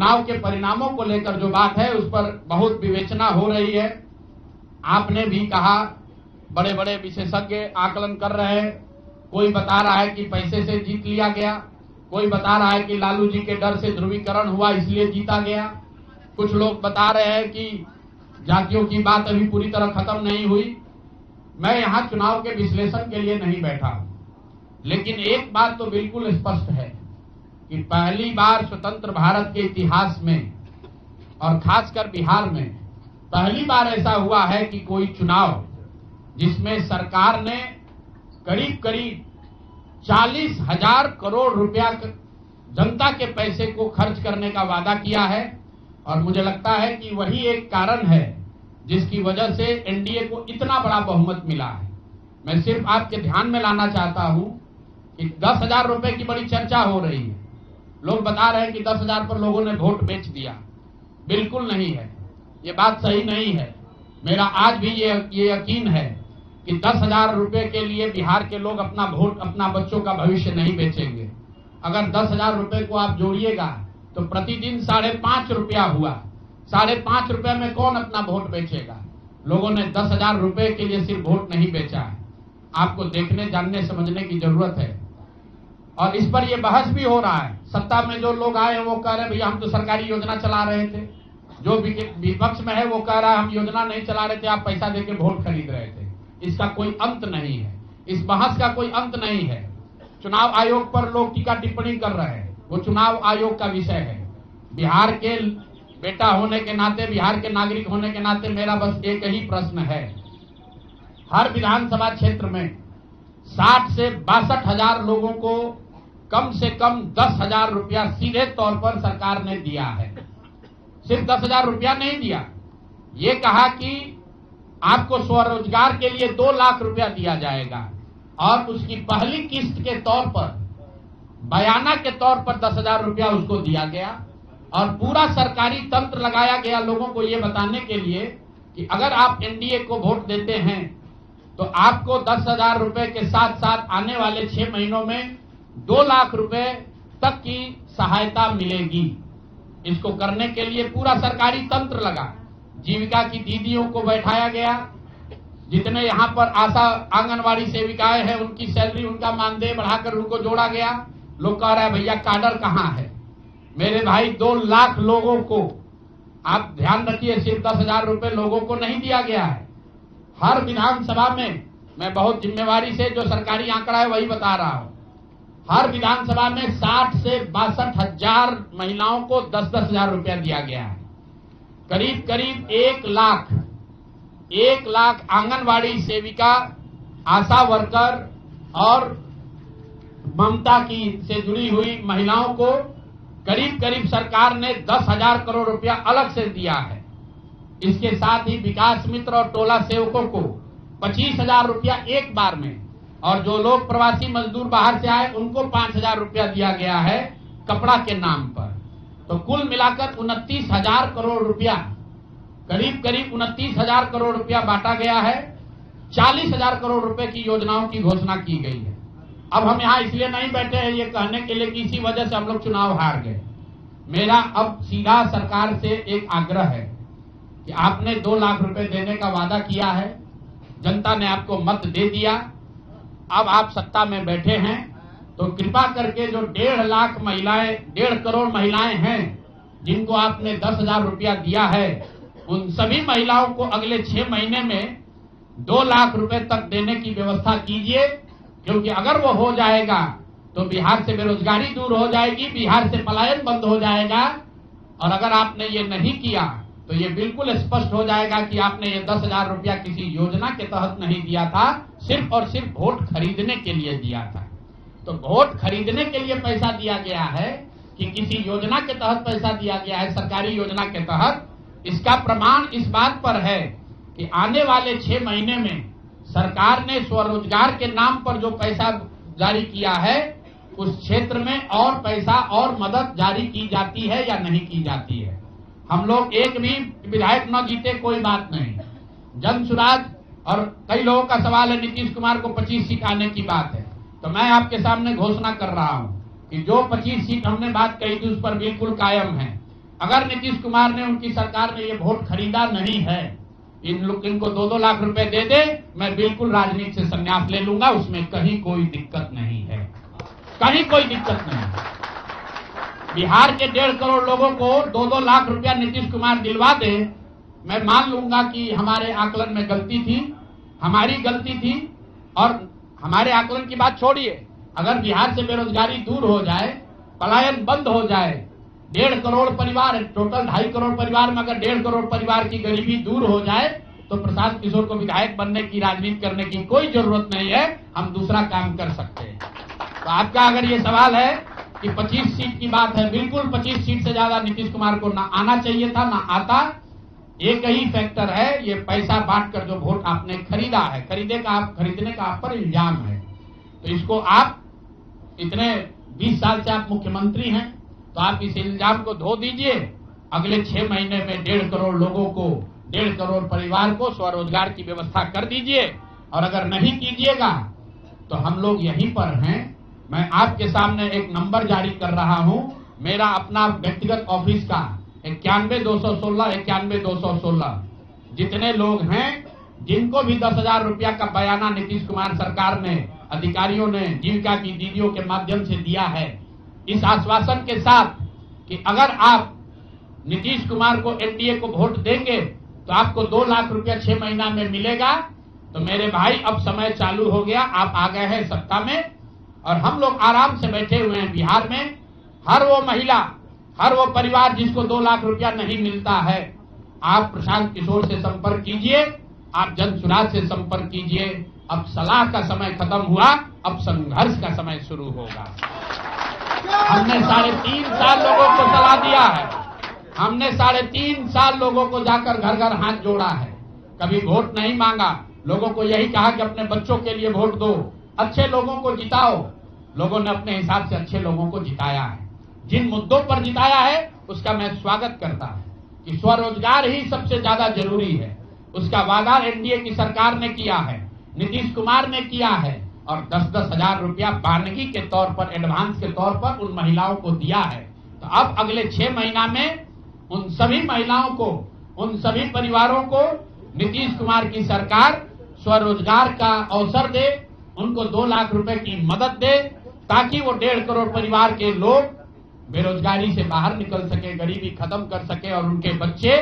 चुनाव के परिणामों को लेकर जो बात है उस पर बहुत विवेचना हो रही है। आपने भी कहा, बड़े बड़े विशेषज्ञ आकलन कर रहे हैं। कोई बता रहा है कि पैसे से जीत लिया गया, कोई बता रहा है कि लालू जी के डर से ध्रुवीकरण हुआ इसलिए जीता गया, कुछ लोग बता रहे हैं कि जातियों की बात अभी पूरी तरह खत्म नहीं हुई। मैं यहां चुनाव के विश्लेषण के लिए नहीं बैठा हूं, लेकिन एक बात तो बिल्कुल स्पष्ट है कि पहली बार स्वतंत्र भारत के इतिहास में और खासकर बिहार में पहली बार ऐसा हुआ है कि कोई चुनाव जिसमें सरकार ने करीब करीब 40,000 करोड़ रुपया जनता के पैसे को खर्च करने का वादा किया है। और मुझे लगता है कि वही एक कारण है जिसकी वजह से एनडीए को इतना बड़ा बहुमत मिला है। मैं सिर्फ आपके ध्यान में लाना चाहता हूं कि 10,000 रुपए की बड़ी चर्चा हो रही है। लोग बता रहे हैं कि 10,000 पर लोगों ने वोट बेच दिया। बिल्कुल नहीं है, ये बात सही नहीं है। मेरा आज भी ये यकीन है कि 10,000 रुपए के लिए बिहार के लोग अपना वोट, अपना बच्चों का भविष्य नहीं बेचेंगे। अगर 10,000 रुपए को आप जोड़िएगा तो प्रतिदिन 5.5 रुपया हुआ। 5.5 रुपए में कौन अपना वोट बेचेगा? लोगों ने 10,000 रुपए के लिए सिर्फ वोट नहीं बेचा है। आपको देखने, जानने, समझने की जरूरत है। और इस पर यह बहस भी हो रहा है। सत्ता में जो लोग आए हैं वो कह रहे हैं भैया हम तो सरकारी योजना चला रहे थे। जो विपक्ष में है वो कह रहा है हम योजना नहीं चला रहे थे, आप पैसा देके वोट खरीद रहे थे। इसका कोई अंत नहीं है, इस बहस का कोई अंत नहीं है। चुनाव आयोग पर लोग टीका टिप्पणी कर रहे हैं, वो चुनाव आयोग का विषय है। बिहार के बेटा होने के नाते, बिहार के नागरिक होने के नाते मेरा बस एक ही प्रश्न है। हर विधानसभा क्षेत्र में 60 से 62,000 लोगों को कम से कम 10,000 रुपया सीधे तौर पर सरकार ने दिया है। सिर्फ 10,000 रुपया नहीं दिया, ये कहा कि आपको स्वरोजगार के लिए 2 लाख रुपया दिया जाएगा और उसकी पहली किस्त के तौर पर, बयाना के तौर पर 10,000 रुपया उसको दिया गया। और पूरा सरकारी तंत्र लगाया गया लोगों को ये बताने के लिए कि अगर आप एनडीए को वोट देते हैं तो आपको 10,000 रुपए के साथ साथ आने वाले 6 महीनों में 2 लाख रुपए तक की सहायता मिलेगी। इसको करने के लिए पूरा सरकारी तंत्र लगा। जीविका की दीदियों को बैठाया गया। जितने यहाँ पर आशा आंगनवाड़ी सेविकाएं हैं उनकी सैलरी, उनका मानदेय बढ़ाकर उनको जोड़ा गया। लोग कह रहे हैं भैया काडर कहाँ है? मेरे भाई 2 लाख लोगों को, आप ध्यान रखिए, सिर्फ 10,000 रुपए लोगों को नहीं दिया गया है। हर विधानसभा में, मैं बहुत जिम्मेवारी से जो सरकारी आंकड़ा है वही बता रहा हूं, हर विधानसभा में 60 से 62,000 महिलाओं को 10-10,000 रुपया दिया गया है। करीब करीब 1 लाख आंगनवाड़ी सेविका, आशा वर्कर और ममता की से जुड़ी हुई महिलाओं को करीब करीब सरकार ने 10,000 करोड़ रुपया अलग से दिया है। इसके साथ ही विकास मित्र और टोला सेवकों को 25,000 रुपया एक बार में, और जो लोग प्रवासी मजदूर बाहर से आए उनको 5,000 रुपया दिया गया है कपड़ा के नाम पर। तो कुल मिलाकर 29,000 करोड़ रुपया, करीब करीब 29,000 करोड़ रुपया बांटा गया है। 40,000 करोड़ रुपए की योजनाओं की घोषणा की गई है। अब हम यहाँ इसलिए नहीं बैठे हैं ये कहने के लिए कि इसी वजह से हम लोग चुनाव हार गए। मेरा अब सीधा सरकार से एक आग्रह है कि आपने 2 लाख रुपए देने का वादा किया है, जनता ने आपको मत दे दिया, अब आप सत्ता में बैठे हैं, तो कृपा करके जो 1.5 लाख महिलाएं, 1.5 करोड़ महिलाएं हैं जिनको आपने 10,000 रुपया दिया है, उन सभी महिलाओं को अगले 6 महीने में 2 लाख रुपए तक देने की व्यवस्था कीजिए। क्योंकि अगर वो हो जाएगा तो बिहार से बेरोजगारी दूर हो जाएगी, बिहार से पलायन बंद हो जाएगा। और अगर आपने ये नहीं किया तो ये बिल्कुल स्पष्ट हो जाएगा कि आपने ये 10,000 रुपया किसी योजना के तहत नहीं दिया था, सिर्फ और सिर्फ वोट खरीदने के लिए दिया था। तो वोट खरीदने के लिए पैसा दिया गया है कि किसी योजना के तहत पैसा दिया गया है, सरकारी योजना के तहत, इसका प्रमाण इस बात पर है कि आने वाले 6 महीने में सरकार ने स्वरोजगार के नाम पर जो पैसा जारी किया है उस क्षेत्र में और पैसा और मदद जारी की जाती है या नहीं की जाती है। हम लोग एक भी विधायक न जीते कोई बात नहीं, जन सुराज, और कई लोगों का सवाल है नीतीश कुमार को 25 सीट आने की बात है, तो मैं आपके सामने घोषणा कर रहा हूं कि जो 25 सीट हमने बात कही थी उस पर बिल्कुल कायम है। अगर नीतीश कुमार ने, उनकी सरकार ने ये वोट खरीदा नहीं है, इनको 2-2 लाख रुपए दे दे, मैं बिल्कुल राजनीति से संन्यास ले लूंगा, उसमें कहीं कोई दिक्कत नहीं है, कहीं कोई दिक्कत नहीं। बिहार के 1.5 करोड़ लोगों को 2-2 लाख रुपया नीतीश कुमार दिलवा दे, मैं मान लूंगा कि हमारे आकलन में गलती थी, हमारी गलती थी। और हमारे आकलन की बात छोड़िए, अगर बिहार से बेरोजगारी दूर हो जाए, पलायन बंद हो जाए, 1.5 करोड़ परिवार, टोटल 2.5 करोड़ परिवार में अगर 1.5 करोड़ परिवार की गरीबी दूर हो जाए, तो प्रशांत किशोर को विधायक बनने की, राजनीति करने की कोई जरूरत नहीं है, हम दूसरा काम कर सकते हैं। तो आपका अगर ये सवाल है कि 25 सीट की बात है, बिल्कुल 25 सीट से ज्यादा नीतीश कुमार को ना आना चाहिए था, ना आता। एक ही फैक्टर है, ये पैसा बांटकर जो वोट आपने खरीदा है, खरीदने का आप पर इल्जाम है। तो इसको आप इतने 20 साल से आप मुख्यमंत्री हैं, तो आप इस इल्जाम को धो दीजिए। अगले 6 महीने में 1.5 करोड़ लोगों को, 1.5 करोड़ परिवार को स्वरोजगार की व्यवस्था कर दीजिए। और अगर नहीं कीजिएगा तो हम लोग यहीं पर हैं। मैं आपके सामने एक नंबर जारी कर रहा हूं, मेरा अपना व्यक्तिगत ऑफिस का 91-216 जितने लोग हैं, जिनको भी 10,000 रुपया का बयाना नीतीश कुमार सरकार ने, अधिकारियों ने, जीविका की दीदियों के माध्यम से दिया है, इस आश्वासन के साथ कि अगर आप नीतीश कुमार को, एनडीए को वोट देंगे तो आपको 2 लाख रुपया 6 महीना में मिलेगा। तो मेरे भाई, अब समय चालू हो गया, आप आ गए हैं सत्ता में और हम लोग आराम से बैठे हुए हैं बिहार में। हर वो महिला, हर वो परिवार जिसको 2 लाख रुपया नहीं मिलता है, आप प्रशांत किशोर से संपर्क कीजिए, आप जनसुराज से संपर्क कीजिए। अब सलाह का समय खत्म हुआ, अब संघर्ष का समय शुरू होगा। हमने 3.5 साल लोगों को सलाह दिया है, हमने 3.5 साल लोगों को जाकर घर घर हाथ जोड़ा है, कभी वोट नहीं मांगा। लोगों को यही कहा कि अपने बच्चों के लिए वोट दो, अच्छे लोगों को जिताओ। लोगों ने अपने हिसाब से अच्छे लोगों को जिताया है। जिन मुद्दों पर जिताया है उसका मैं स्वागत करता हूं कि स्वरोजगार ही सबसे ज्यादा जरूरी है। उसका वादा एनडीए की सरकार ने किया है, नीतीश कुमार ने किया है और 10-10 हजार रुपया बानगी के तौर पर, एडवांस के तौर पर उन महिलाओं को दिया है। तो अब अगले 6 महीना में उन सभी महिलाओं को, उन सभी परिवारों को नीतीश कुमार की सरकार स्वरोजगार का अवसर दे, उनको 2 लाख रुपए की मदद दे, ताकि वो 1.5 करोड़ परिवार के लोग बेरोजगारी से बाहर निकल सके, गरीबी खत्म कर सके और उनके बच्चे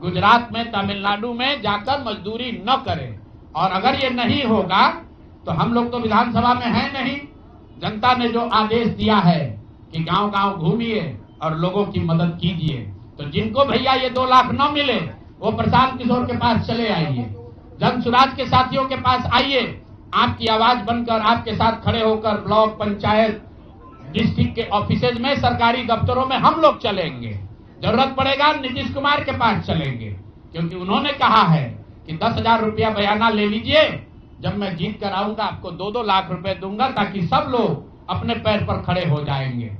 गुजरात में, तमिलनाडु में जाकर मजदूरी न करें। और अगर ये नहीं होगा तो हम लोग तो विधानसभा में हैं नहीं। जनता ने जो आदेश दिया है कि गांव गांव घूमिए और लोगों की मदद कीजिए, तो जिनको भैया ये 2 लाख न मिले वो प्रशांत किशोर के पास चले आइए, जनसुराज के साथियों के पास आइए। आपकी आवाज बनकर, आपके साथ खड़े होकर ब्लॉक, पंचायत, डिस्ट्रिक्ट के ऑफिसेज में, सरकारी दफ्तरों में हम लोग चलेंगे। जरूरत पड़ेगा नीतीश कुमार के पास चलेंगे, क्योंकि उन्होंने कहा है कि 10,000 रुपया बयाना ले लीजिए, जब मैं जीत कर आऊंगा आपको 2-2 लाख रुपए दूंगा, ताकि सब लोग अपने पैर पर खड़े हो जाएंगे।